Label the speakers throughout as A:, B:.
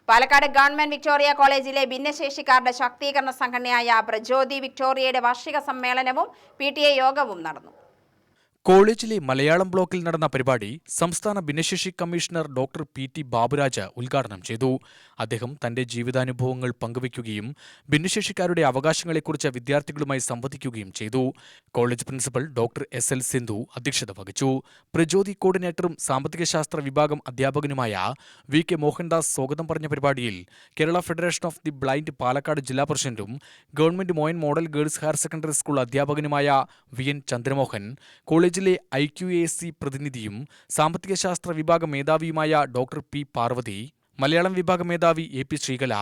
A: Palakkad government Victoria കോളേജിലെ ഭിന്നശേഷിക്കാരുടെ ശാക്തീകരണ സംഘടനയായ പ്രജ്യോതി വിക്ടോറിയയുടെ വാർഷിക സമ്മേളനവും PTA യോഗവും നടന്നു.
B: കോളേജിലെ മലയാളം ബ്ലോക്കിൽ നടന്ന പരിപാടി സംസ്ഥാന ഭിന്നശേഷി കമ്മീഷണർ ഡോക്ടർ PT ബാബുരാജ് ഉദ്ഘാടനം ചെയ്തു. അദ്ദേഹം തന്റെ ജീവിതാനുഭവങ്ങൾ പങ്കുവയ്ക്കുകയും ഭിന്നശേഷിക്കാരുടെ അവകാശങ്ങളെക്കുറിച്ച് വിദ്യാർത്ഥികളുമായി സംവദിക്കുകയും ചെയ്തു. College principal doctor SL Sindhu അധ്യക്ഷത വഹിച്ചു. പ്രജ്യോതി കോർഡിനേറ്ററും സാമ്പത്തികശാസ്ത്ര വിഭാഗം അധ്യാപകനുമായ VK മോഹൻദാസ് സ്വാഗതം പറഞ്ഞ പരിപാടിയിൽ Kerala federation of the blind Palakkad ജില്ലാ പ്രസിഡന്റും government Moyan model girls higher secondary school അധ്യാപകനുമായ VN ചന്ദ്രമോഹൻ, കോളേജിലെ IQAC പ്രതിനിധിയും സാമ്പത്തികശാസ്ത്ര വിഭാഗം മേധാവിയുമായ ഡോക്ടർ P പാർവതി, മലയാളം വിഭാഗം മേധാവി AP Sreekala,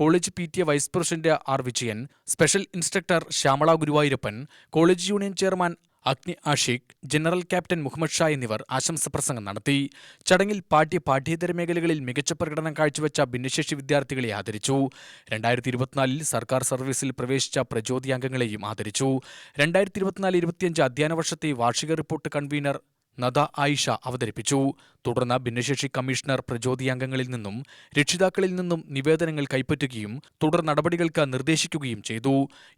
B: college PTA vice president R Vijayan, special instructor Shyamala Guruvayurappan, college union chairman Agni Ashiq, general captain Muhammad Shah എന്നിവർ ആശംസപ്രസംഗം നടത്തി. ചടങ്ങിൽ പാഠ്യേതര മേഖലകളിൽ മികച്ച പ്രകടനം കാഴ്ചവെച്ച ഭിന്നശേഷി വിദ്യാർത്ഥികളെ ആദരിച്ചു. 2024 സർക്കാർ സർവീസിൽ പ്രവേശിച്ച പ്രജ്യോതി അംഗങ്ങളെയും ആദരിച്ചു. 2024-25 അധ്യയന വർഷത്തെ വാർഷിക റിപ്പോർട്ട് കൺവീനർ നദ ആയിഷ അവതരിപ്പിച്ചു. തുടർന്ന് ഭിന്നശേഷി കമ്മീഷണർ പ്രജ്യോതി അംഗങ്ങളിൽ നിന്നും രക്ഷിതാക്കളിൽ നിന്നും നിവേദനങ്ങൾ കൈപ്പറ്റുകയും തുടർ നടപടികൾക്ക് നിർദ്ദേശിക്കുകയും ചെയ്തു.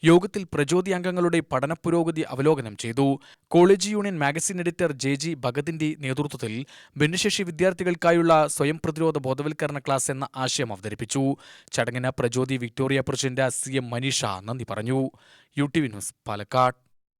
B: യോഗത്തിൽ പ്രജ്യോതി അംഗങ്ങളുടെ പഠന പുരോഗതി അവലോകനം ചെയ്തു. College union magazine editor JG ഭഗതിന്റെ നേതൃത്വത്തിൽ ഭിന്നശേഷി വിദ്യാർത്ഥികൾക്കായുള്ള സ്വയം പ്രതിരോധ ബോധവൽക്കരണ ക്ലാസ് എന്ന ആശയം അവതരിപ്പിച്ചു. ചടങ്ങിന് Prajyoti Victoria president CM Manisha നന്ദി പറഞ്ഞു. UTV news, Palakkad.